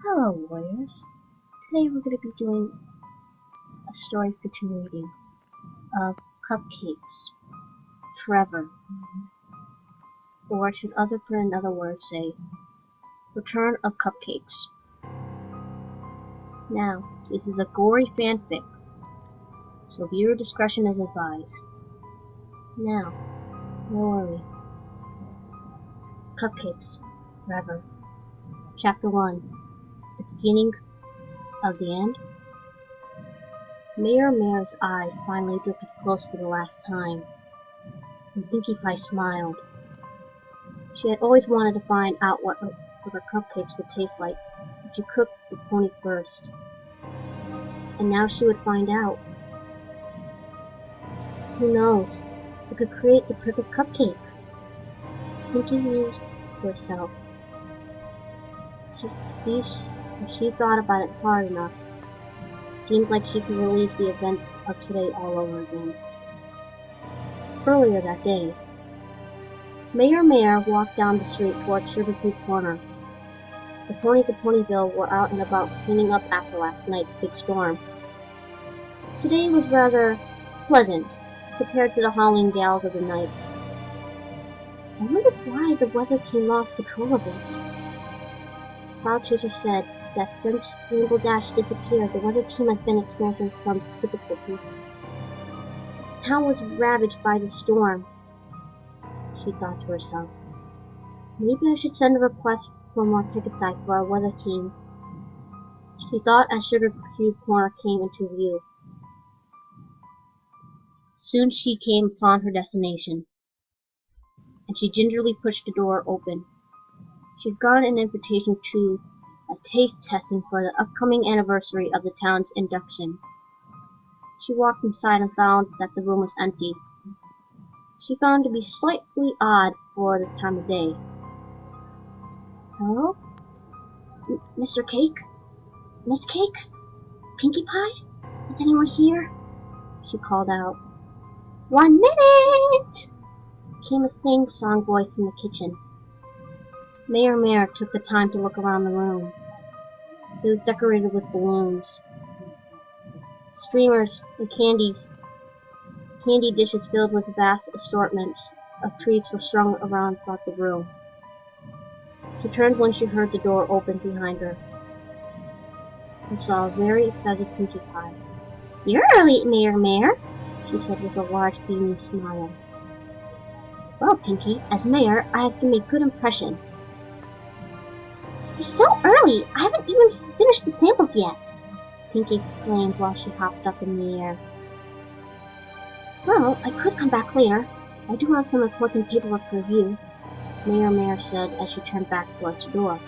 Hello, warriors. Today we're going to be doing a story fiction reading of Cupcakes Forever, or should other put in other words say, Return of Cupcakes. Now, this is a gory fanfic, so viewer discretion is advised. Now, where were we? Cupcakes Forever. Chapter 1. The beginning of the end. Mayor's eyes finally drifted close for the last time, and Pinkie Pie smiled. She had always wanted to find out what her cupcakes would taste like if she cooked the pony first. And now she would find out. Who knows? It could create the perfect cupcake. Pinkie mused to herself. If she thought about it hard enough, it seemed like she could relive the events of today all over again. Earlier that day, Mayor walked down the street towards Sugar Creek Corner. The ponies of Ponyville were out and about cleaning up after last night's big storm. Today was rather pleasant compared to the howling gales of the night. I wondered why the weather team lost control of it. Cloud Chaser said that since Rainbow Dash disappeared, the weather team has been experiencing some difficulties. The town was ravaged by the storm, she thought to herself. Maybe I should send a request for more Pegasi for our weather team, she thought as Sugar Cube Corner came into view. Soon she came upon her destination, and she gingerly pushed the door open. She'd gotten an invitation to a taste testing for the upcoming anniversary of the town's induction. She walked inside and found that the room was empty. She found it to be slightly odd for this time of day. Hello? Mr. Cake? Miss Cake? Pinkie Pie? Is anyone here? She called out. 1 minute! Came a sing-song voice from the kitchen. Mayor took the time to look around the room. It was decorated with balloons, streamers, and candy dishes filled with vast assortments of treats were strung around throughout the room. She turned when she heard the door open behind her and saw a very excited Pinkie Pie. You're early, Mayor, she said with a large beaming smile. Well, Pinkie, as mayor, I have to make good impression. You're so early! I haven't even finished the samples yet! Pinkie exclaimed while she hopped up in the air. Well, I could come back later. I do have some important paperwork to review, Mayor said as she turned back towards the door.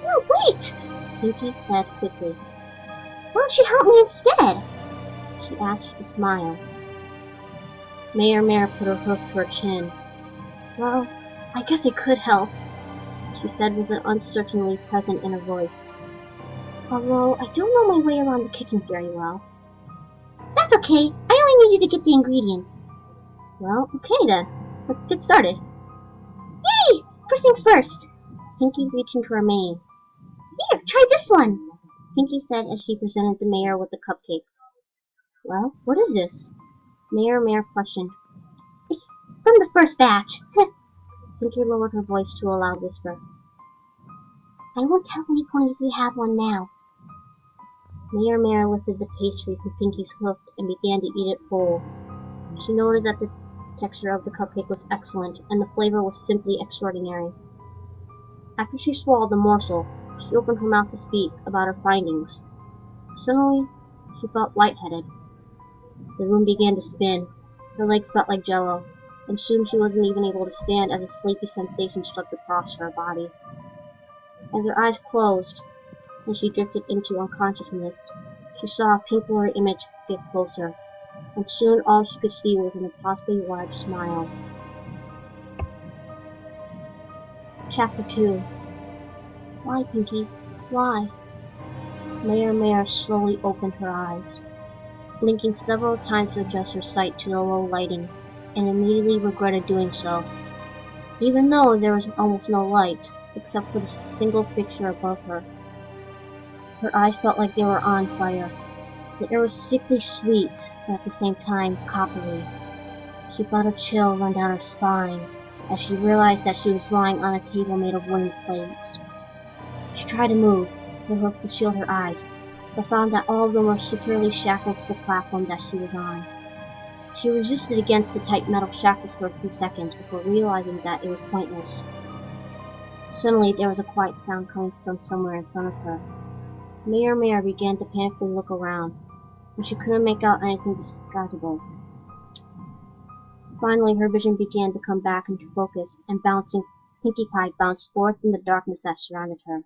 No, wait! Pinkie said quickly. Why don't you help me instead? She asked with a smile. Mayor put her hook to her chin. Well, I guess I could help, she said with an uncertainty present in her voice. Although I don't know my way around the kitchen very well. That's okay. I only need you to get the ingredients. Well, okay then. Let's get started. Yay! First things first. Pinkie reached into her mane. Here, try this one, Pinkie said as she presented the mayor with the cupcake. Well, what is this? Mayor questioned. It's from the first batch. Pinkie lowered her voice to a loud whisper. I won't tell anyone if you have one now. Mayor lifted the pastry from Pinkie's hoof and began to eat it whole. She noted that the texture of the cupcake was excellent, and the flavor was simply extraordinary. After she swallowed the morsel, she opened her mouth to speak about her findings. Suddenly, she felt lightheaded. The room began to spin. Her legs felt like jello, and soon she wasn't even able to stand as a sleepy sensation struck across her body. As her eyes closed, and she drifted into unconsciousness, she saw a pink blurry image get closer, and soon all she could see was an impossibly large smile. Chapter 2. Why, Pinkie? Why? Mayor slowly opened her eyes, blinking several times to adjust her sight to the low lighting, and immediately regretted doing so, even though there was almost no light, except for the single fixture above her. Her eyes felt like they were on fire. The air was sickly sweet, but at the same time coppery. She felt a chill run down her spine as she realized that she was lying on a table made of wooden plates. She tried to move, her hook to shield her eyes, but found that all of them were securely shackled to the platform that she was on. She resisted against the tight metal shackles for a few seconds before realizing that it was pointless. Suddenly, there was a quiet sound coming from somewhere in front of her. Mare began to panically look around, and she couldn't make out anything disguisable. Finally, her vision began to come back into focus, and Pinkie Pie bounced forth in the darkness that surrounded her.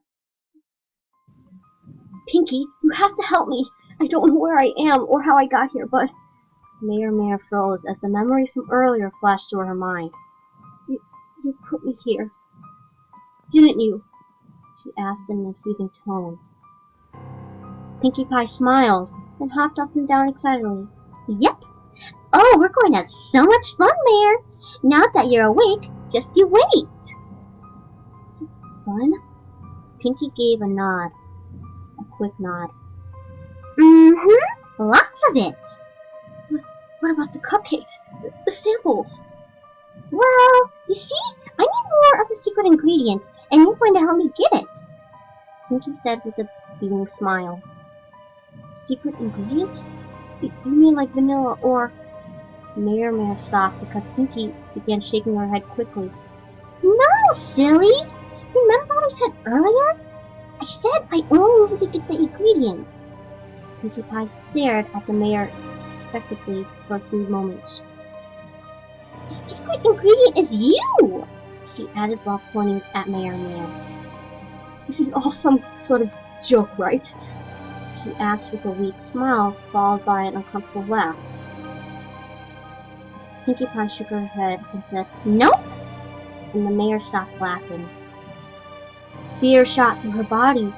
Pinkie, you have to help me! I don't know where I am or how I got here, but... Mare froze as the memories from earlier flashed through her mind. You put me here, didn't you? She asked in an accusing tone. Pinkie Pie smiled, then hopped up and down excitedly. Yep! Oh, we're going to have so much fun, Mare! Now that you're awake, just you wait! Fun? Pinkie gave a nod. A quick nod. Mm-hmm! Lots of it! What about the cupcakes? The samples? Well, you see, I need more of the secret ingredients, and you're going to help me get it! Pinkie said with a beaming smile. Secret ingredients? You mean like vanilla or... Mare stopped because Pinkie began shaking her head quickly. No, silly! Remember what I said earlier? I said I only needed to get the ingredients. Pinkie Pie stared at the mayor expectantly for a few moments. The secret ingredient is you! She added while pointing at Mare. This is all some sort of joke, right? She asked with a weak smile, followed by an uncomfortable laugh. Pinkie Pie shook her head and said, Nope! And the mayor stopped laughing. Fear shot through her body,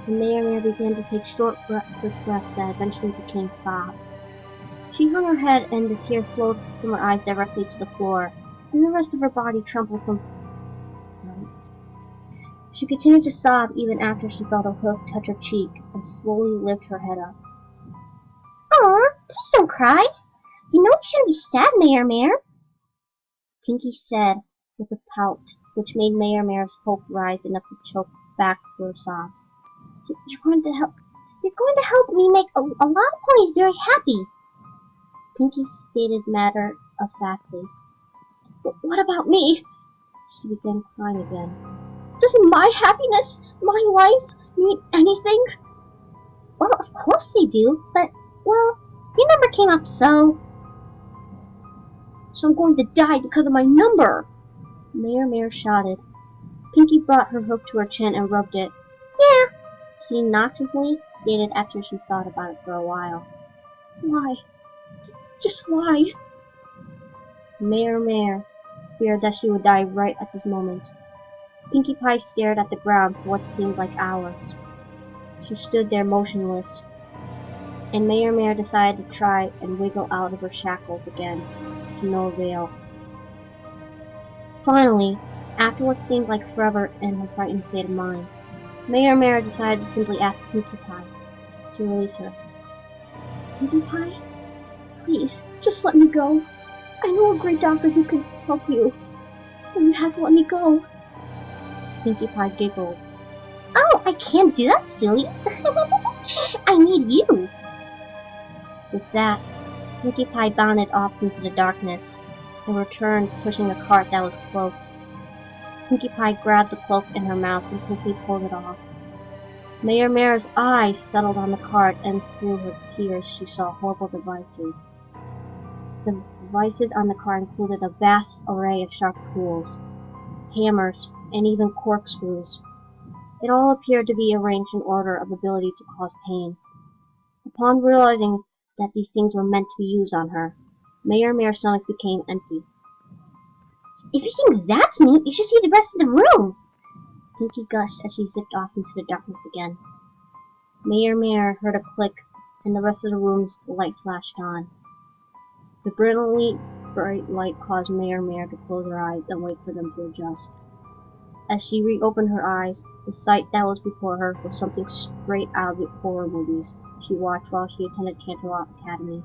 and Mare began to take short breaths that eventually became sobs. She hung her head, and the tears flowed from her eyes directly to the floor, and the rest of her body trembled from fright. She continued to sob even after she felt a hook touch her cheek and slowly lift her head up. Aw, please don't cry. You know you shouldn't be sad, Mare. Pinkie said with a pout, which made Mare's hope rise enough to choke back her sobs. You're going to help me make a lot of ponies very happy. Pinkie stated matter-of-factly. But what about me? She began crying again. Doesn't my happiness, my life, mean anything? Well, of course they do, but, well, your number came up so I'm going to die because of my number! Mare shouted. Pinkie brought her hook to her chin and rubbed it. Yeah, she nonchalantly stated after she thought about it for a while. Why? Just why? Mare feared that she would die right at this moment. Pinkie Pie stared at the ground for what seemed like hours. She stood there motionless, and Mare decided to try and wiggle out of her shackles again, to no avail. Finally, after what seemed like forever in her frightened state of mind, Mare decided to simply ask Pinkie Pie to release her. Pinkie Pie? Please, just let me go. I know a great doctor who can help you, and you have to let me go. Pinkie Pie giggled. Oh, I can't do that, silly. I need you. With that, Pinkie Pie bounded off into the darkness and returned pushing a cart that was cloaked. Pinkie Pie grabbed the cloak in her mouth and quickly pulled it off. Mare's eyes settled on the cart, and through her tears she saw horrible devices. The devices on the cart included a vast array of sharp tools, hammers, and even corkscrews. It all appeared to be arranged in order of ability to cause pain. Upon realizing that these things were meant to be used on her, Mare's stomach became empty. If you think that's neat, you should see the rest of the room! Pinkie gushed as she zipped off into the darkness again. Mare heard a click, and the rest of the room's light flashed on. The brilliantly bright light caused Mare to close her eyes and wait for them to adjust. As she reopened her eyes, the sight that was before her was something straight out of the horror movies she watched while she attended Canterlot Academy.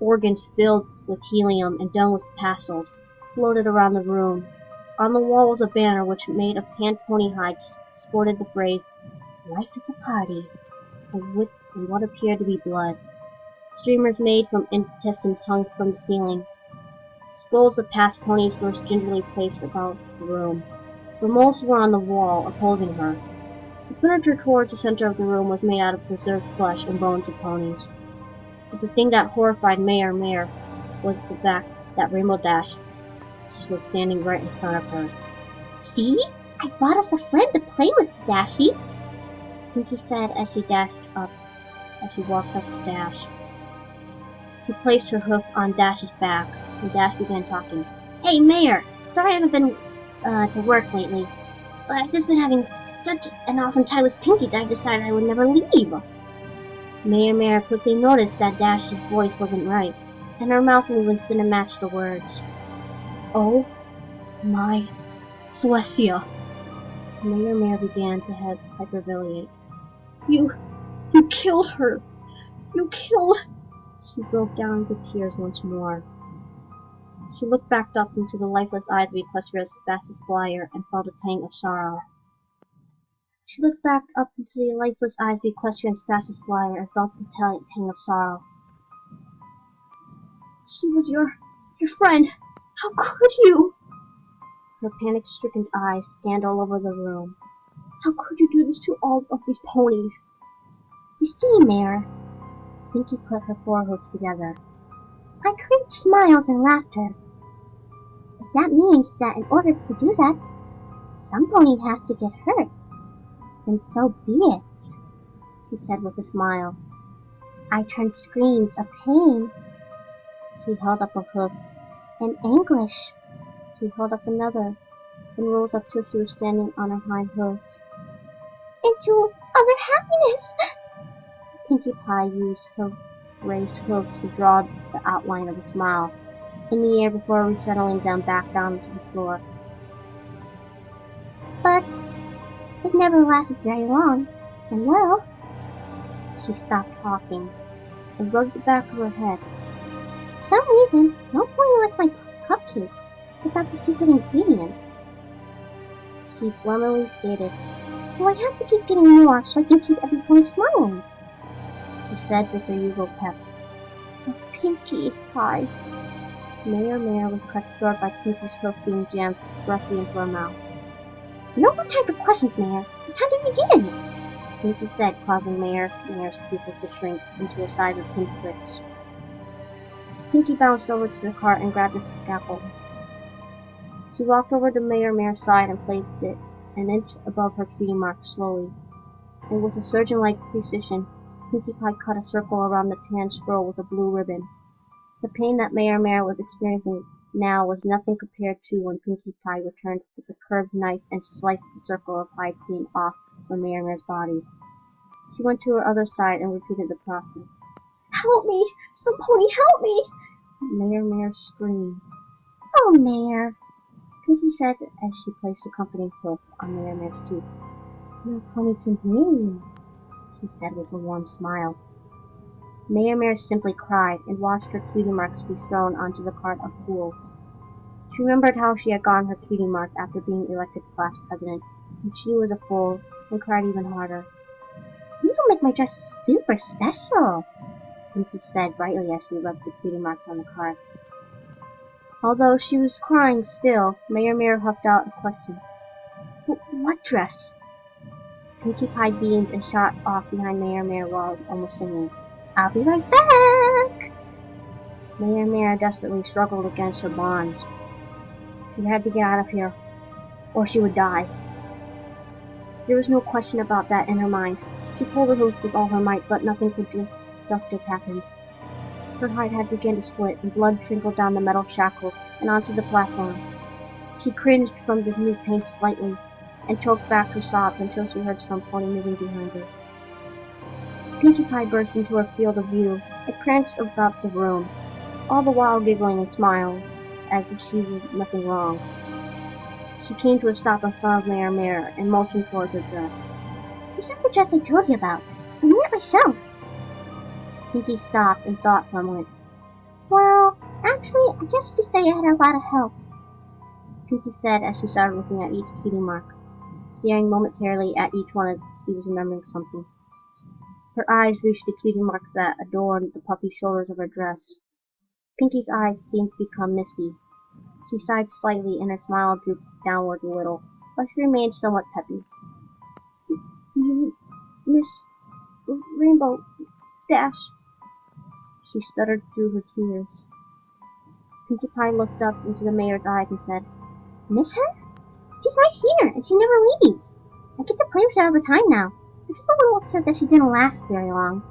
Organs filled with helium and done with pastels floated around the room. On the wall was a banner which, made of tanned pony hides, sported the phrase, "Life is a party," and what appeared to be blood. Streamers made from intestines hung from the ceiling. Skulls of past ponies were gingerly placed about the room, but most were on the wall, opposing her. The furniture towards the center of the room was made out of preserved flesh and bones of ponies. But the thing that horrified Mayor was the fact that Rainbow Dash was standing right in front of her. "See? I brought us a friend to play with, Dashie," Pinkie said as she walked up to Dash. She placed her hoof on Dash's back, and Dash began talking. "Hey, Mayor! Sorry I haven't been to work lately, but I've just been having such an awesome time with Pinkie that I decided I would never leave." Mayor quickly noticed that Dash's voice wasn't right, and her mouth movements didn't match the words. "Oh my Celestia!" Mayor began to hyperventilate. You killed her! You killed..." She broke down into tears once more. She looked back up into the lifeless eyes of Equestria's fastest flyer and felt a tang of sorrow. She looked back up into the lifeless eyes of Equestrian's fastest flyer and felt the tang of sorrow. "She was your friend. How could you?" Her panic-stricken eyes scanned all over the room. "How could you do this to all of these ponies?" "You see, Mayor," Pinkie put her forehooves together, "I create smiles and laughter. If that means that in order to do that, some pony has to get hurt, then so be it," she said with a smile. "I turn screams of pain," she held up a hoof, "and anguish," she held up another, and rose up till she was standing on her hind hooves, "into other happiness." Pinkie Pie used her raised hooves to draw the outline of a smile in the air before resettling them back down to the floor. "But it never lasts very long, and well..." She stopped talking and rubbed the back of her head. "For some reason, no pony likes my cupcakes without the secret ingredient," she formally stated, "so I have to keep getting more so I can keep every pony smiling," she said with her usual pep. "Oh, Pinkie Pie." Mayor was cut short by Pinkie's hoof being jammed roughly into her mouth. "No more time for questions, Mayor. It's time to begin," Pinkie said, causing Mayor's pupils to shrink into a size of pinpricks. Pinkie bounced over to the cart and grabbed a scalpel. She walked over to Mayor's side and placed it an inch above her cutie mark slowly, and with a surgeon-like precision, Pinkie Pie cut a circle around the tan scroll with a blue ribbon. The pain that Mayor was experiencing now was nothing compared to when Pinkie Pie returned with the curved knife and sliced the circle of hide clean off from Mayor's body. She went to her other side and repeated the process. "Help me! Some pony, help me!" Mayor screamed. "Oh, Mayor," Pinkie said as she placed a comforting hoof on Mayor's cheek. "No pony can hear you," she said with a warm smile. Mayor simply cried and watched her cutie marks be thrown onto the cart of fools. She remembered how she had gotten her cutie mark after being elected class president, and she was a fool, and cried even harder. "These will make my dress super special," Pinkie said brightly as she rubbed the cutie marks on the cart. Although she was crying still, Mayor huffed out a question. "What dress?" Pinkie Pie beamed and shot off behind Mayor while almost singing, "I'll be right back!" Mayor desperately struggled against her bonds. She had to get out of here, or she would die. There was no question about that in her mind. She pulled her hooves with all her might, but nothing productive happened. Her hide had begun to split, and blood trickled down the metal shackle and onto the platform. She cringed from this new pain slightly, and choked back her sobs until she heard some pony moving behind her. Pinkie Pie burst into her field of view and pranced about the room, all the while giggling and smiling, as if she was nothing wrong. She came to a stop in front of Mayor and motioned towards her dress. This is the dress I told you about. I made it myself. Pinkie stopped and thought for a moment. Well, actually, I guess you could say I had a lot of help, Pinkie said as she started looking at each cutie mark, staring momentarily at each one as she was remembering something. Her eyes reached the cutie marks that adorned the puffy shoulders of her dress. Pinkie's eyes seemed to become misty. She sighed slightly and her smile drooped downward a little, but she remained somewhat peppy. You, Miss Rainbow Dash, she stuttered through her tears. Pinkie Pie looked up into the mayor's eyes and said, Miss her? She's right here, and she never leaves. I get to play with her all the time now. I'm just a little upset that she didn't last very long.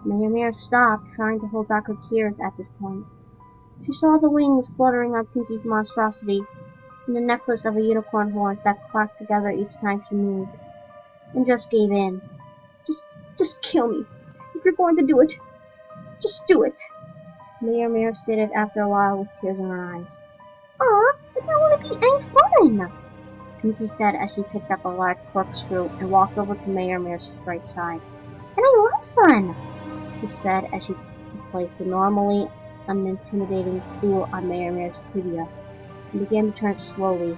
Mayor stopped, trying to hold back her tears at this point. She saw the wings fluttering on Pinkie's monstrosity, and the necklace of a unicorn horns that clacked together each time she moved, and just gave in. Just kill me. If you're going to do it, just do it. Mayor stated after a while with tears in her eyes. Aw, but that wouldn't be any fun! Pinkie said as she picked up a large corkscrew and walked over to Mayor's right side. And I love fun, she said as she placed the normally unintimidating tool on Mayor's tibia and began to turn it slowly.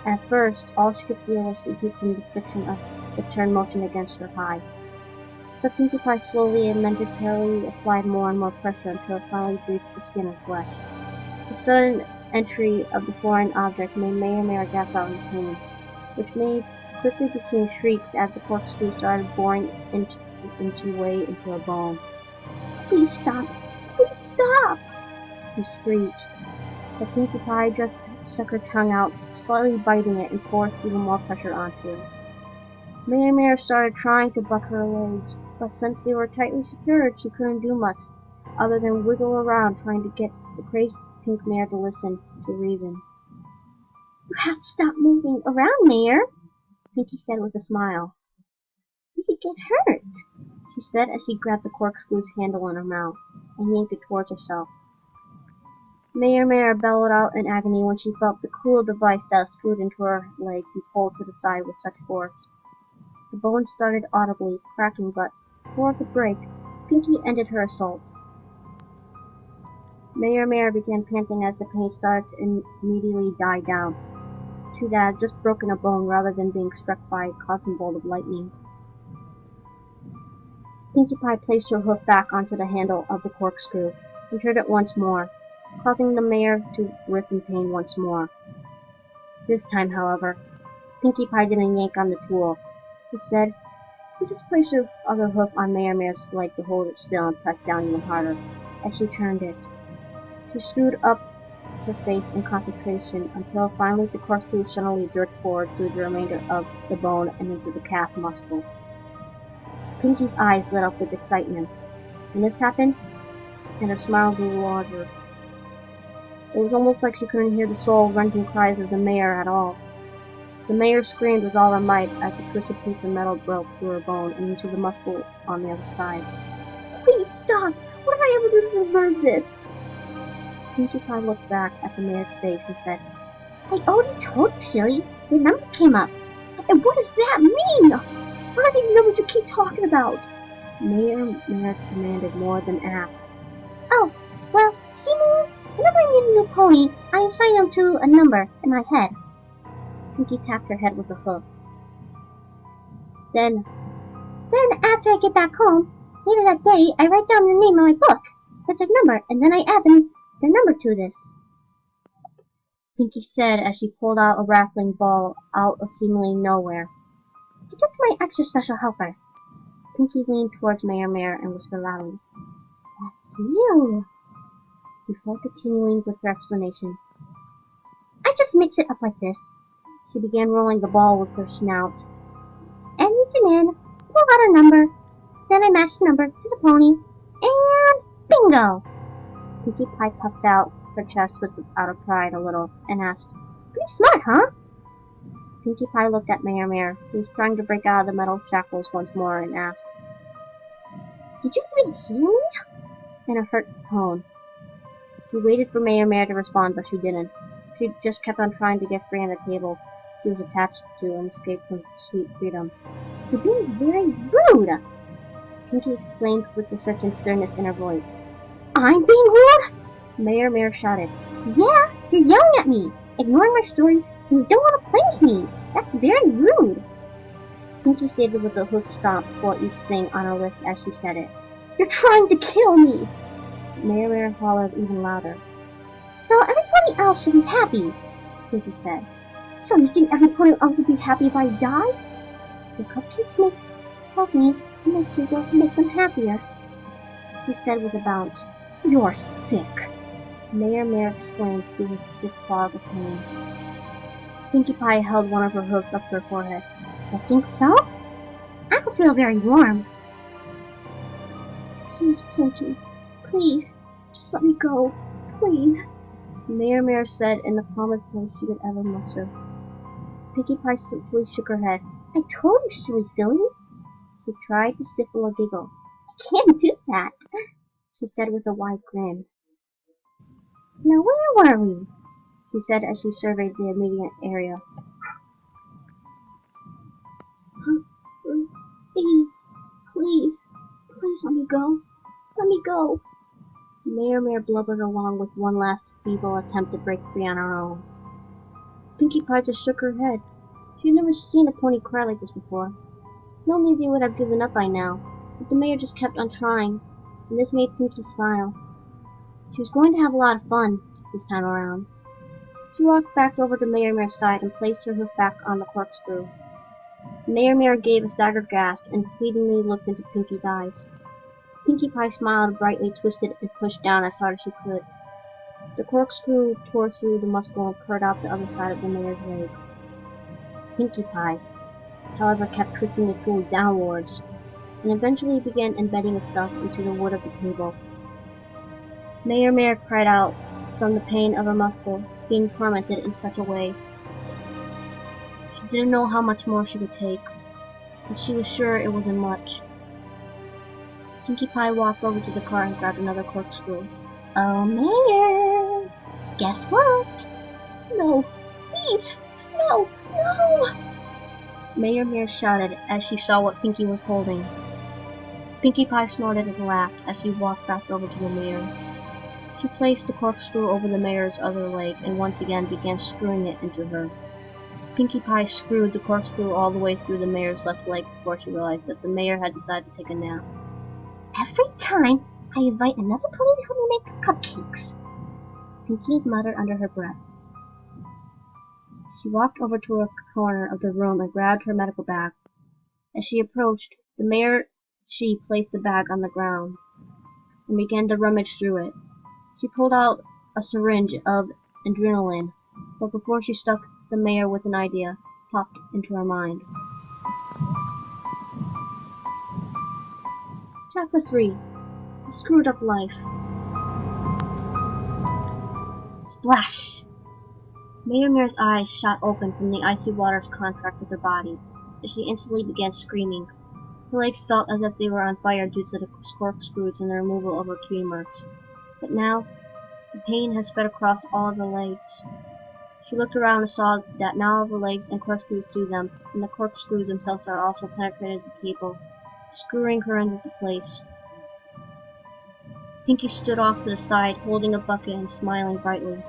At first, all she could feel was the heat from the friction of the turn motion against her hide. But Pinkie Pie slowly and momentarily applied more and more pressure until it finally reached the skin and flesh. The sudden entry of the foreign object made Mayor gasp out in pain, which quickly became shrieks as the corkscrew started boring way into her bone. Please stop! Please stop! He screeched. But Pinkie Pie just stuck her tongue out, slightly biting it and forced even more pressure onto it. Mayor started trying to buck her legs, but since they were tightly secured, she couldn't do much, other than wiggle around trying to get the crazed pink mare to listen to reason. You have to stop moving around, Mayor, Pinkie said with a smile. You could get hurt, she said as she grabbed the corkscrew's handle in her mouth and yanked it towards herself. Mayor bellowed out in agony when she felt the cruel device that was screwed into her leg be pulled to the side with such force. The bone started audibly cracking, but before it could break, Pinkie ended her assault. Mayor began panting as the pain started to immediately die down, to that had just broken a bone rather than being struck by a constant bolt of lightning. Pinkie Pie placed her hoof back onto the handle of the corkscrew and turned it once more, causing the mayor to writhe in pain once more. This time, however, Pinkie Pie didn't yank on the tool. Instead, she just placed her other hoof on Mayor's leg to hold it still and press down even harder as she turned it. She screwed up her face in concentration until finally the corkscrew suddenly jerked forward through the remainder of the bone and into the calf muscle. Pinkie's eyes lit up with excitement. When this happened, and her smile grew larger. It was almost like she couldn't hear the soul-rending cries of the mayor at all. The mayor screamed with all her might as the twisted piece of metal broke through her bone and into the muscle on the other side. Please stop! What did I ever do to deserve this? Pinkie Pie looked back at the mayor's face and said, I already told you, silly. Your number came up. And what does that mean? What are these numbers you keep talking about? Mayor demanded more than asked. Oh, well, see, Mayor? Whenever I need a new pony, I assign them to a number in my head. Pinkie tapped her head with a hoof. Then after I get back home, later that day, I write down their name in my book with their number, and then I add their number to this. Pinkie said as she pulled out a rattling ball out of seemingly nowhere. To give to my extra special helper. Pinkie leaned towards Mayor and whispered loudly, That's you. Before continuing with her explanation, I just mix it up like this. She began rolling the ball with her snout. And reach it in, pull out a number, then I match the number to the pony, and bingo! Pinkie Pie puffed out her chest out of pride a little, and asked, Pretty smart, huh? Pinkie Pie looked at Mayor, who was trying to break out of the metal shackles once more, and asked, Did you even hear me? In a hurt tone. She waited for Mayor to respond, but she didn't. She She just kept on trying to get free on the table she was attached to and escape from sweet freedom. "You're being very rude!" Pinkie exclaimed with a certain sternness in her voice. "I'm being rude?" Mayor shouted. "Yeah, you're yelling at me, ignoring my stories, and you don't want to play with me. That's very rude." Pinkie stated with a hoof stomp for each thing on her list as she said it. "You're trying to kill me!" Mayor hollered even louder. "So everybody else should be happy," Pinkie said. "So you think everybody else would be happy if I die? The cupcakes help me make them happier," he said with a bounce. "You're sick," Mayor exclaimed through his thick fog of pain. Pinkie Pie held one of her hooves up to her forehead. "I think so? I don't feel very warm." "Please, Pinkie, please, just let me go, please," Mayor said in the calmest voice she could ever muster. Pinkie Pie simply shook her head. "I told you, silly filly." She tried to stifle a giggle. "I can't do that," she said with a wide grin. "Now where were we?" she said as she surveyed the immediate area. "Please, please, please let me go. Let me go." Mayor blubbered along with one last feeble attempt to break free on her own. Pinkie Pie just shook her head. She had never seen a pony cry like this before. Normally they would have given up by now, but the mayor just kept on trying, and this made Pinkie smile. She was going to have a lot of fun this time around. She walked back over to Mayor's side and placed her hoof back on the corkscrew. Mayor gave a staggered gasp and pleadingly looked into Pinkie's eyes. Pinkie Pie smiled brightly, twisted, and pushed down as hard as she could. The corkscrew tore through the muscle and curled out the other side of the mayor's leg. Pinkie Pie, however, kept twisting the tool downwards, and eventually began embedding itself into the wood of the table. Mayor cried out from the pain of her muscle being tormented in such a way. She didn't know how much more she could take, but she was sure it wasn't much. Pinkie Pie walked over to the car and grabbed another corkscrew. "Oh, Mayor! Guess what?" "No, please, no, no!" Mayor shouted as she saw what Pinkie was holding. Pinkie Pie snorted and laughed as she walked back over to the mayor. She placed the corkscrew over the mayor's other leg and once again began screwing it into her. Pinkie Pie screwed the corkscrew all the way through the mayor's left leg before she realized that the mayor had decided to take a nap. "Every time I invite another pony to help me make cupcakes," Pinkie muttered under her breath. She walked over to a corner of the room and grabbed her medical bag. As she approached, the mayor she placed the bag on the ground and began to rummage through it. She pulled out a syringe of adrenaline, but before she struck the mayor with an idea popped into her mind. Chapter 3. A Screwed Up Life. Splash! Mayor's eyes shot open from the icy water's contract with her body, as she instantly began screaming. Her legs felt as if they were on fire due to the corkscrews and the removal of her key marks. But now, the pain had spread across all of her legs. She looked around and saw that now all the legs and corkscrews through them, and the corkscrews themselves are also penetrated the table, screwing her into place. Pinkie stood off to the side, holding a bucket and smiling brightly.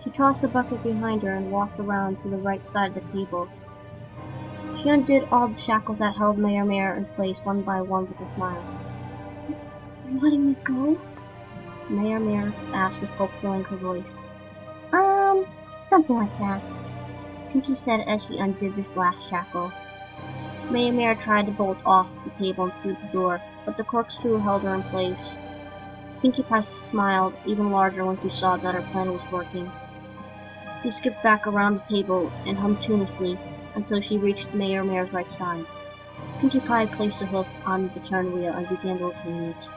She tossed the bucket behind her and walked around to the right side of the table. She undid all the shackles that held Mayor in place one by one with a smile. "Are you letting me go?" Mayor asked with hope filling her voice. Something like that," Pinkie said as she undid the last shackle. Mayor tried to bolt off the table and through the door, but the corkscrew held her in place. Pinkie Pie smiled even larger when she saw that her plan was working. She skipped back around the table and hummed tunelessly until she reached Mayor's right side. Pinkie Pie placed a hoof on the turn wheel and began rotating it.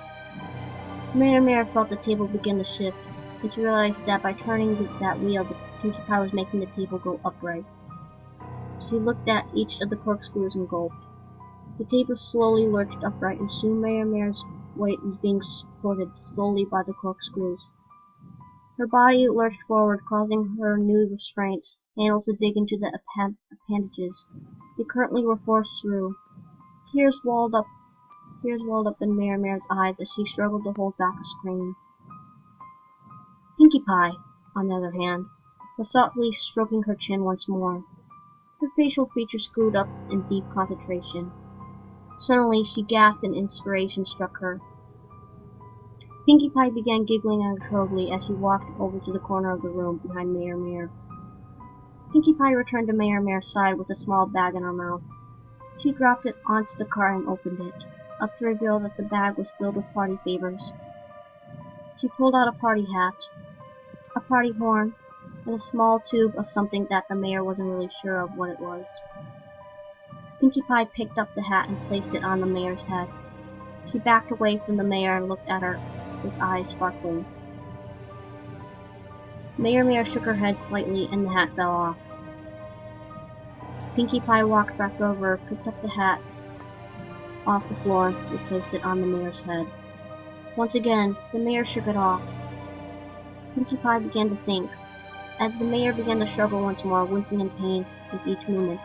Mayor felt the table begin to shift, and she realized that by turning that wheel, Pinkie Pie was making the table go upright. She looked at each of the corkscrews and gulped. The table slowly lurched upright, and soon Mayor's weight was being supported slowly by the corkscrews. Her body lurched forward, causing her new restraints, handles to dig into the appendages. They currently were forced through. Tears welled up in Mare's eyes as she struggled to hold back a scream. Pinkie Pie, on the other hand, was softly stroking her chin once more. Her facial features screwed up in deep concentration. Suddenly, she gasped and inspiration struck her. Pinkie Pie began giggling uncontrollably as she walked over to the corner of the room behind Mare. Pinkie Pie returned to Mare's side with a small bag in her mouth. She dropped it onto the cart and opened it, up to reveal that the bag was filled with party favors. She pulled out a party hat, a party horn, and a small tube of something that the mayor wasn't really sure of what it was. Pinkie Pie picked up the hat and placed it on the mayor's head. She backed away from the mayor and looked at her, his eyes sparkling. Mare shook her head slightly and the hat fell off. Pinkie Pie walked back over, picked up the hat off the floor, and placed it on the mayor's head. Once again, the mayor shook it off. Pinkie Pie began to think, as the mayor began to struggle once more, wincing in pain with each movement.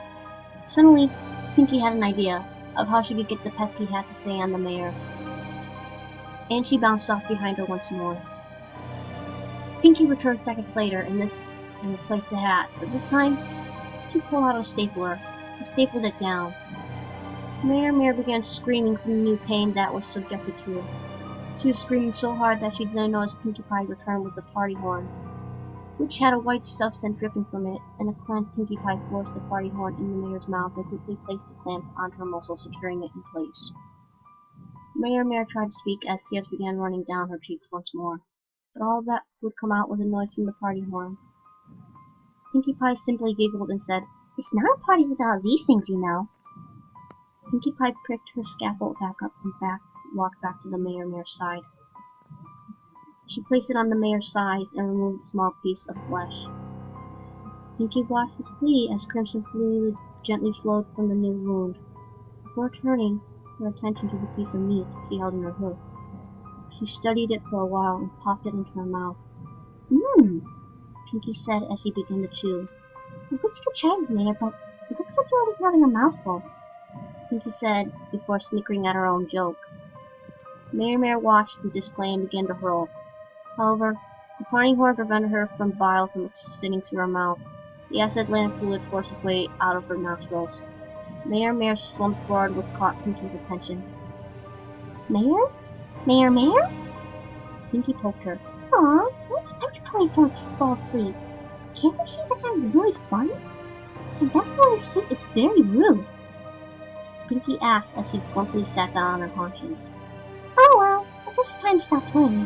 Suddenly, Pinkie had an idea of how she could get the pesky hat to stay on the mayor, and she bounced off behind her once more. Pinkie returned seconds later and replaced the hat, but this time she pulled out a stapler and stapled it down. Mare began screaming from the new pain that was subjected to her. She was screaming so hard that she didn't notice Pinkie Pie returned with the party horn, which had a white stuff scent dripping from it, and a clamped Pinkie Pie forced the party horn in the mayor's mouth and quickly placed the clamp onto her muscle, securing it in place. Mare tried to speak as tears began running down her cheeks once more, but all that would come out was a noise from the party horn. Pinkie Pie simply giggled and said, "It's not a party without these things, you know." Pinkie Pie pricked her scalpel back up and walked back to the mayor's side. She placed it on the mayor's thighs and removed a small piece of flesh. Pinkie watched with glee as crimson fluid gently flowed from the new wound. Before turning her attention to the piece of meat she held in her hood, she studied it for a while and popped it into her mouth. "Mmm," Pinkie said as she began to chew. "I wish you could try this, Mayor, but it looks like you're already having a mouthful," Pinkie said before snickering at her own joke. Mare watched the display and began to hurl. However, the party horn prevented her from bile from extending to her mouth. The acid-laden fluid forced its way out of her nostrils. Mare slumped forward with caught Pinkie's attention. "Mare? Mare?" Pinkie poked her. "Aw, what's everybody fall asleep? Can't they see that that's really fun? And that falling asleep is very rude," Pinkie asked as she plumply sat down on her haunches. "Oh well, I guess it's time to stop playing."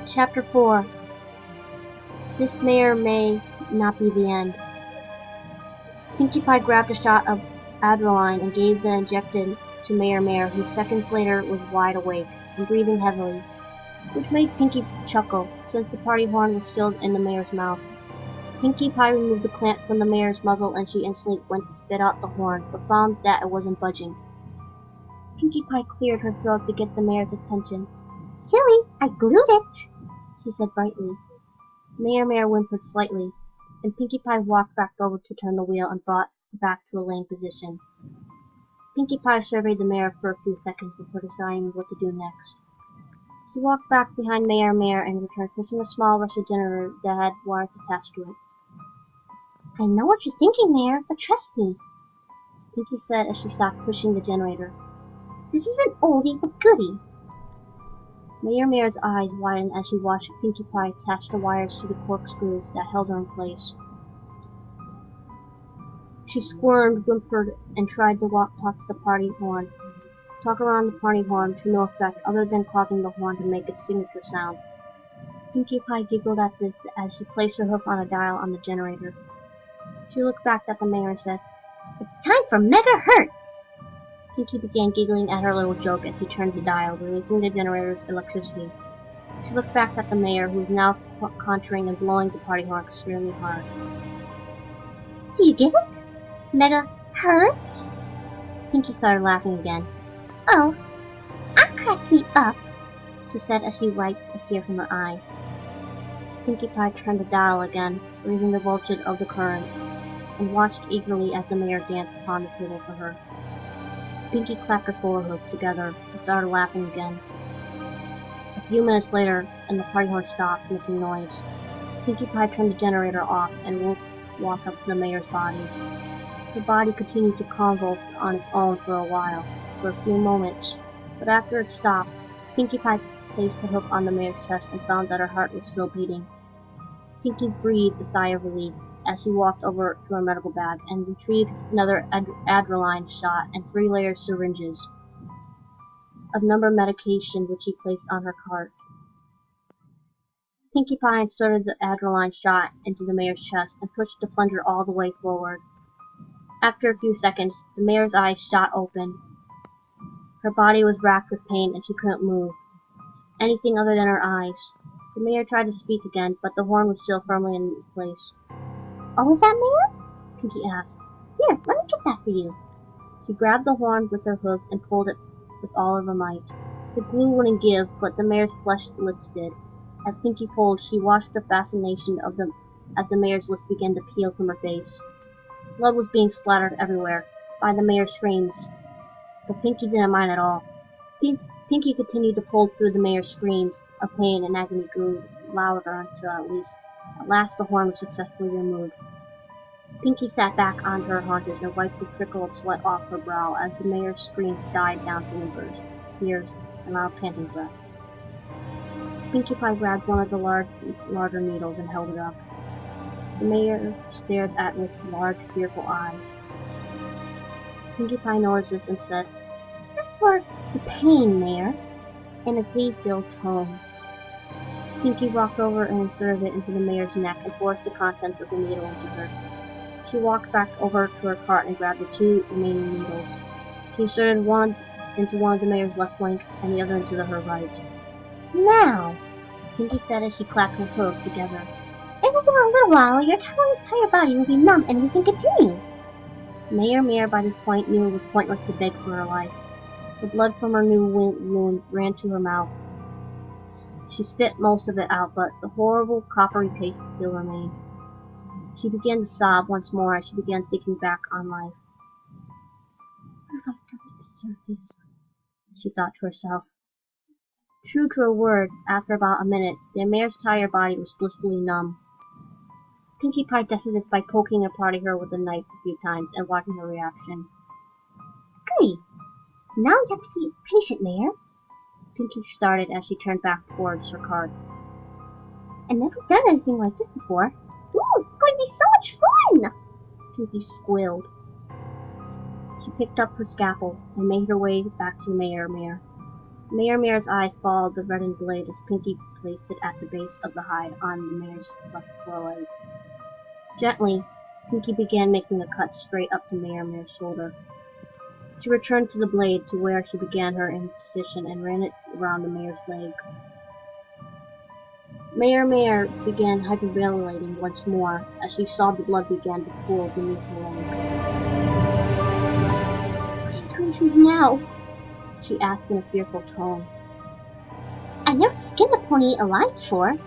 Chapter 4. This may or may not be the end. Pinkie Pie grabbed a shot of adrenaline and gave the injection to Mare, who seconds later was wide awake and breathing heavily, which made Pinkie chuckle, since the party horn was still in the mayor's mouth. Pinkie Pie removed the clamp from the mayor's muzzle and she instantly went to spit out the horn, but found that it wasn't budging. Pinkie Pie cleared her throat to get the mayor's attention. "Silly, I glued it," she said brightly. Mare whimpered slightly, and Pinkie Pie walked back over to turn the wheel and brought it back to a laying position. Pinkie Pie surveyed the mayor for a few seconds before deciding what to do next. She walked back behind Mare and returned pushing a small rusted generator that had wires attached to it. "I know what you're thinking, Mare, but trust me," Pinkie said as she stopped pushing the generator. "This is an oldie but goodie." Mare's eyes widened as she watched Pinkie Pie attach the wires to the corkscrews that held her in place. She squirmed, whimpered, and tried to talk to the party horn. Talk around the party horn to no effect other than causing the horn to make its signature sound. Pinkie Pie giggled at this as she placed her hoof on a dial on the generator. She looked back at the mayor and said, "It's time for Mega Hertz!" Pinkie began giggling at her little joke as she turned the dial, releasing the generator's electricity. She looked back at the mayor, who was now contouring and blowing the party horn extremely hard. "Do you get it? Mega Hertz?" Pinkie started laughing again. "Oh, I'm crack me up, she said as she wiped a tear from her eye. Pinkie Pie turned the dial again, reading the voltage of the current, and watched eagerly as the mayor danced upon the table for her. Pinkie clapped her forehooks together and started laughing again. A few minutes later, and the party horse stopped making noise. Pinkie Pie turned the generator off and walked up to the mayor's body. Her body continued to convulse on its own for a while, for a few moments, but after it stopped, Pinkie Pie placed her hook on the mayor's chest and found that her heart was still beating. Pinkie breathed a sigh of relief as she walked over to her medical bag and retrieved another adrenaline shot and 3 layer syringes of number medication which she placed on her cart. Pinkie Pie inserted the adrenaline shot into the mayor's chest and pushed the plunger all the way forward. After a few seconds, the mayor's eyes shot open. Her body was racked with pain and she couldn't move anything other than her eyes. The mayor tried to speak again, but the horn was still firmly in place. "Oh, is that Mayor?" Pinkie asked. "Here, let me get that for you." She grabbed the horn with her hooves and pulled it with all of her might. The glue wouldn't give, but the mayor's fleshed lips did. As Pinkie pulled, she watched the fascination of as the mayor's lips began to peel from her face. Blood was being splattered everywhere by the mayor's screams, but Pinkie didn't mind at all. Pinkie continued to pull through the mayor's screams of pain, and agony grew louder until at last the horn was successfully removed. Pinkie sat back on her haunches and wiped the trickle of sweat off her brow as the mayor's screams died down to whimpers, tears, and loud panting breaths. Pinkie Pie grabbed one of the larger needles and held it up. The mayor stared at it with large, fearful eyes. Pinkie Pie noticed this and said, "Is this for the pain, Mayor?" in a glee-filled tone. Pinkie walked over and inserted it into the mayor's neck and forced the contents of the needle into her. She walked back over to her cart and grabbed the 2 remaining needles. She inserted one into one of the mayor's left flank and the other into her right. "Now," Pinkie said as she clapped her hooves together, "in a little while, your entire body will be numb and we can continue." Mayor by this point knew it was pointless to beg for her life. The blood from her new wound ran to her mouth. She spit most of it out, but the horrible coppery taste still remained. She began to sob once more as she began thinking back on life. "What have I done to deserve this?" she thought to herself. True to her word, after about a minute, the mayor's entire body was blissfully numb. Pinkie Pie tested this by poking and prodding her with a knife a few times and watching her reaction. "Goody! Now you have to be patient, Mayor." Pinkie started as she turned back towards her cart. "I've never done anything like this before. Ooh, it's going to be so much fun!" Pinkie squealed. She picked up her scalpel and made her way back to the Mayor's. Mayor's eyes followed the reddened blade as Pinkie placed it at the base of the hide on the mayor's left foreleg. Gently, Pinkie began making a cut straight up to Mayor's shoulder. She returned to the blade to where she began her incision and ran it around the mayor's leg. Mayor began hyperventilating once more as she saw the blood begin to pool beneath her leg. "What are you doing to me now?" she asked in a fearful tone. "I never skinned a pony alive before,"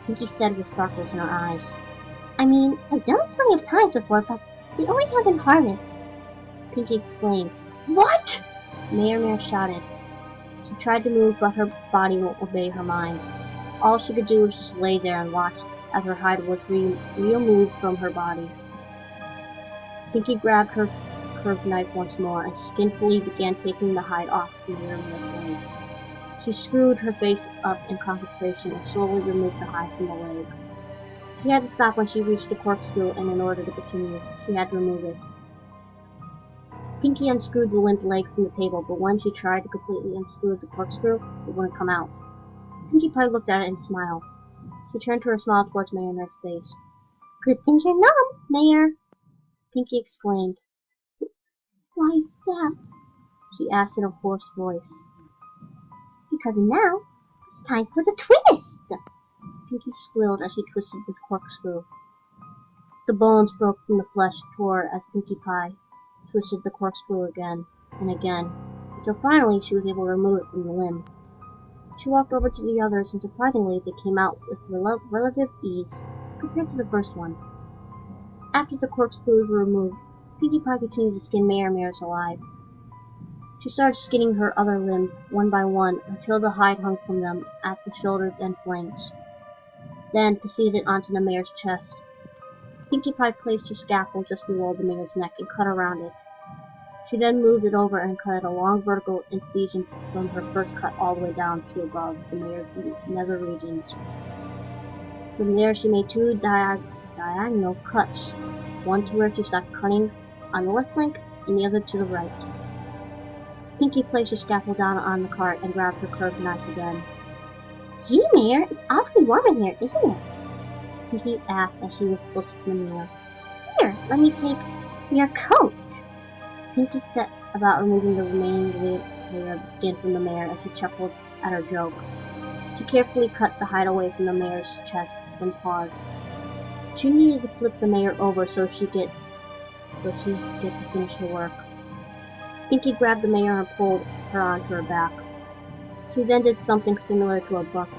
Pinkie said with sparkles in her eyes. "I mean, I've done it plenty of times before, but they only have been harnessed." Pinkie exclaimed. "What?" Mayor shouted. She tried to move, but her body won't obey her mind. All she could do was just lay there and watch as her hide was removed from her body. Pinkie grabbed her curved knife once more and skinfully began taking the hide off the Mayor's leg. She screwed her face up in concentration and slowly removed the hide from the leg. She had to stop when she reached the corkscrew, and in order to continue, she had to remove it. Pinkie unscrewed the limp leg from the table, but when she tried to completely unscrew the corkscrew, it wouldn't come out. Pinkie Pie looked at it and smiled. She turned her smile towards Mayor's face. "Good thing you're numb, Mayor," Pinkie exclaimed. "Why is that?" she asked in a hoarse voice. "Because now, it's time for the twist!" Pinkie squealed as she twisted the corkscrew. The bones broke from the flesh tore as Pinkie Pie twisted the corkscrew again and again, until finally she was able to remove it from the limb. She walked over to the others, and surprisingly they came out with relative ease compared to the first one. After the corkscrews were removed, Pinkie Pie continued to skin Mares alive. She started skinning her other limbs one by one until the hide hung from them at the shoulders and flanks. Then proceeded onto the mare's chest. Pinkie Pie placed her scalpel just below the mare's neck and cut around it. She then moved it over and cut a long vertical incision from her first cut all the way down to above the mare's nether regions. From there she made two diagonal cuts, one to where she stopped cutting on the left flank and the other to the right. Pinkie placed her scalpel down on the cart and grabbed her curved knife again. "Gee, Mare, it's awfully warm in here, isn't it?" Pinkie asked as she was closer to the mirror. "Here, let me take your coat." Pinkie set about removing the remaining layer of the skin from the mare as she chuckled at her joke. She carefully cut the hide away from the mare's chest, then paused. She needed to flip the mare over so she could get to finish her work. Pinkie grabbed the mare and pulled her onto her back. She then did something similar to a buck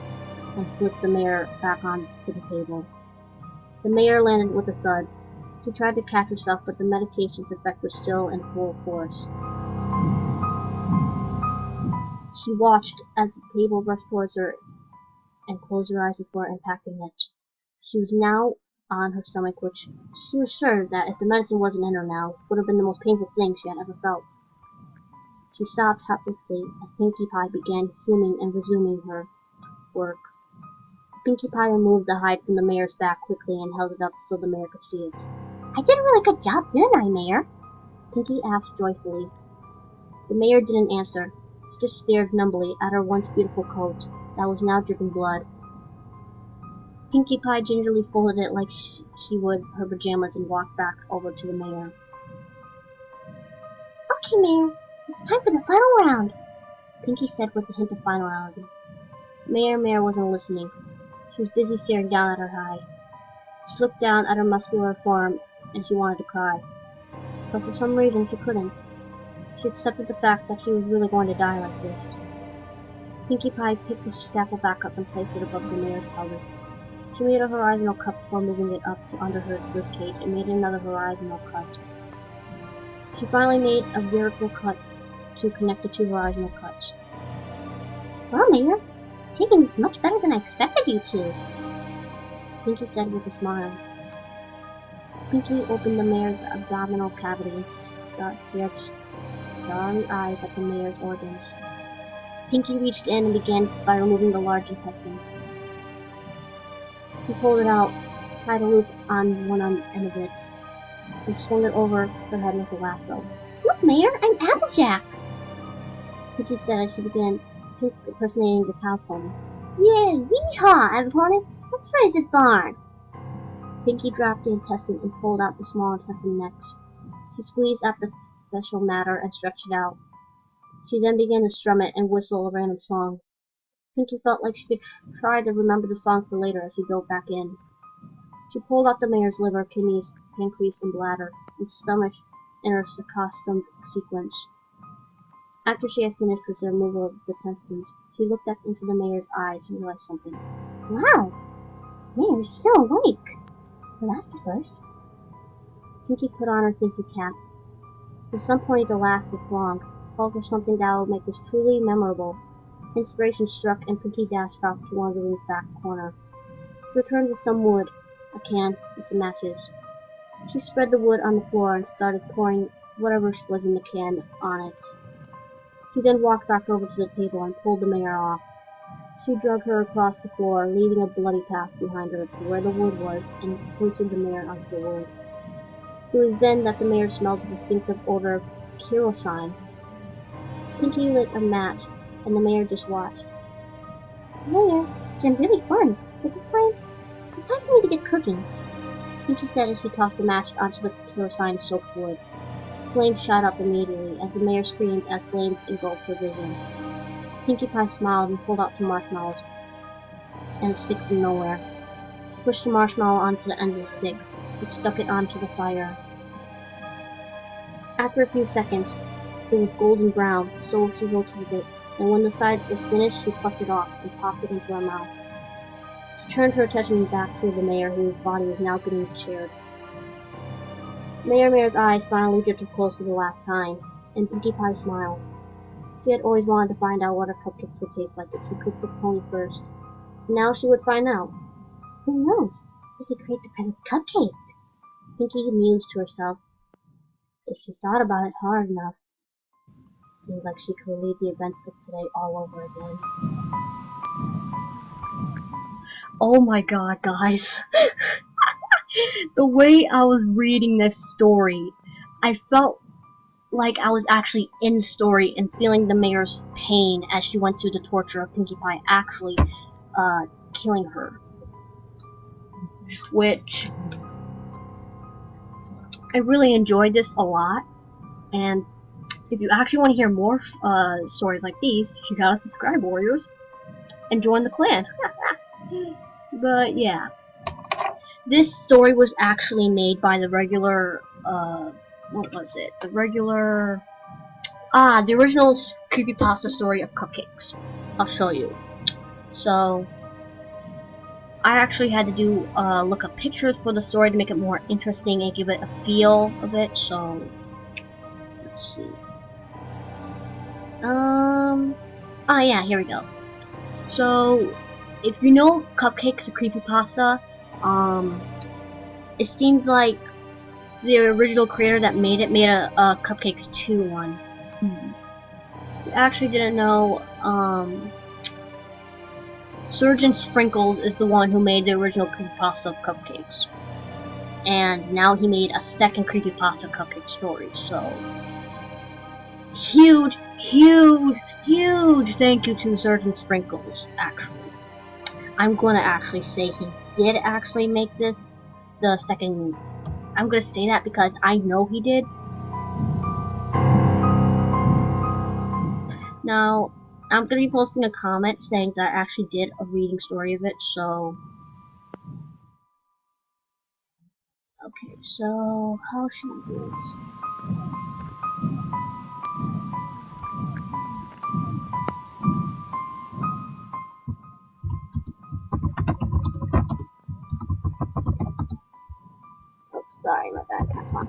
and flipped the mare back onto the table. The mare landed with a thud. She tried to catch herself, but the medication's effect was still in full force. She watched as the table rushed towards her and closed her eyes before impacting it. She was now on her stomach, which she was sure that if the medicine wasn't in her now, would have been the most painful thing she had ever felt. She stopped helplessly as Pinkie Pie began fuming and resuming her work. Pinkie Pie removed the hide from the mare's back quickly and held it up so the mare could see it. "I did a really good job, didn't I, Mare?" Pinkie asked joyfully. The mare didn't answer. She just stared numbly at her once beautiful coat that was now dripping blood. Pinkie Pie gingerly folded it like she would her pajamas and walked back over to the mare. "Okay, Mare, it's time for the final round," Pinkie said with a hint of finality. Mare wasn't listening. She was busy staring down at her hide. She looked down at her muscular form and she wanted to cry. But for some reason she couldn't. She accepted the fact that she was really going to die like this. Pinkie Pie picked the scalpel back up and placed it above the mare's pelvis. She made a horizontal cut before moving it up to under her ribcage and made another horizontal cut. She finally made a vertical cut to connect the two horizontal cuts. "Well, Mare, taking this much better than I expected you to," Pinkie said with a smile. Pinkie opened the mare's abdominal cavity and stared starry eyes at the mare's organs. Pinkie reached in and began by removing the large intestine. He pulled it out, tied a loop on one end of it, and swung it over her head with a lasso. "Look, Mare, I'm Applejack!" Pinkie said as she began impersonating the cow pony. "Yeah, yeehaw, everyone! Let's raise this barn!" Pinkie dropped the intestine and pulled out the small intestine next. She squeezed out the special matter and stretched it out. She then began to strum it and whistle a random song. Pinkie felt like she could try to remember the song for later as she dove back in. She pulled out the mare's liver, kidneys, pancreas, and bladder, and stomach in her accustomed sequence. After she had finished with the removal of the intestines, she looked up into the mare's eyes and realized something. "Wow! Mare is still awake! Well, that's the first." Pinkie put on her thinking cap. There's some point to last this long. Called for something that would make this truly memorable. Inspiration struck, and Pinkie dashed off to one of the room's back corner. She returned with some wood, a can, and some matches. She spread the wood on the floor and started pouring whatever was in the can on it. She then walked back over to the table and pulled the mare off. She dragged her across the floor, leaving a bloody path behind her to where the wood was, and hoisted the mare onto the wood. It was then that the mare smelled the distinctive odor of kerosene. Pinkie lit a match, and the mare just watched. "Mare, it's been really fun, but it's time for me to get cooking," Pinkie said as she tossed the match onto the kerosene-soaked wood. Flames shot up immediately as the mare screamed as flames engulfed her vision. Pinkie Pie smiled and pulled out some marshmallows and a stick from nowhere. She pushed the marshmallow onto the end of the stick and stuck it onto the fire. After a few seconds, It was golden brown, so she rotated it, and when the side was finished, she plucked it off and popped it into her mouth. She turned her attention back to the mayor, whose body was now getting charred. Mayor's eyes finally drifted close for the last time, and Pinkie Pie smiled. She had always wanted to find out what a cupcake would taste like if she cooked the pony first. Now she would find out. Who knows? We could create the perfect cupcake. Pinkie mused to herself. If she thought about it hard enough, it seemed like she could relive the events of today all over again. Oh my god, guys. The way I was reading this story, I felt like I was actually in the story and feeling the mayor's pain as she went through the torture of Pinkie Pie actually killing her. Which, I really enjoyed this a lot, and if you actually want to hear more stories like these, you gotta subscribe, warriors, and join the clan. But yeah, this story was actually made by the regular, what was it? The original creepypasta story of Cupcakes. I'll show you. So, I actually had to do look up pictures for the story to make it more interesting and give it a feel of it. So, let's see. Yeah, here we go. So, if you know Cupcakes, a creepypasta, it seems like the original creator that made it made a Cupcakes 2 one. You actually didn't know, Surgeon Sprinkles is the one who made the original creepypasta of Cupcakes. And now he made a second creepypasta Cupcake story, so huge thank you to Surgeon Sprinkles, actually. I'm gonna actually say he did actually make this, the second. I'm gonna say that because I know he did. Now, I'm gonna be posting a comment saying that I actually did a reading story of it, so. Okay, so how should I do this? Oh, sorry, my bad, cat one.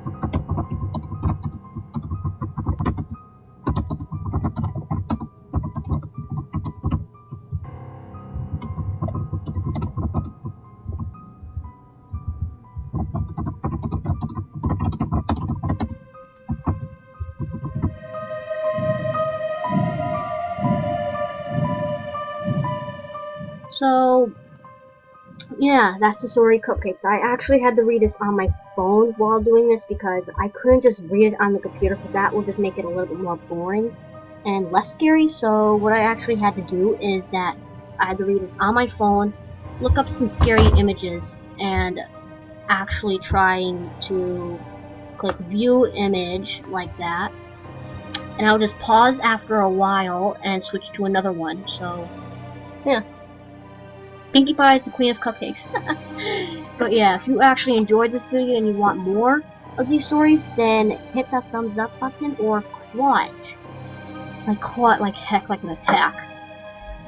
So, yeah, that's the story of Cupcakes. I actually had to read this on my phone while doing this because I couldn't just read it on the computer because that would just make it a little bit more boring and less scary. So what I actually had to do is that I had to read this on my phone, look up some scary images, and actually trying to click view image like that. And I'll just pause after a while and switch to another one. So, yeah. Pinkie Pie is the queen of cupcakes. But yeah, if you actually enjoyed this video and you want more of these stories, then hit that thumbs up button or claw it. Like claw it like heck, like an attack.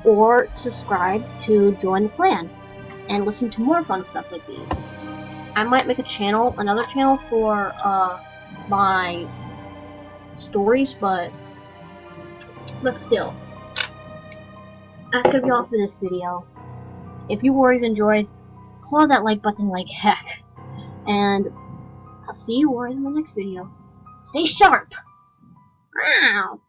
Or subscribe to join the clan and listen to more fun stuff like these. I might make a channel, another channel for my stories, but still. That's gonna be all for this video. If you warriors enjoyed, claw that like button like heck. And I'll see you warriors in the next video. Stay sharp! Wow.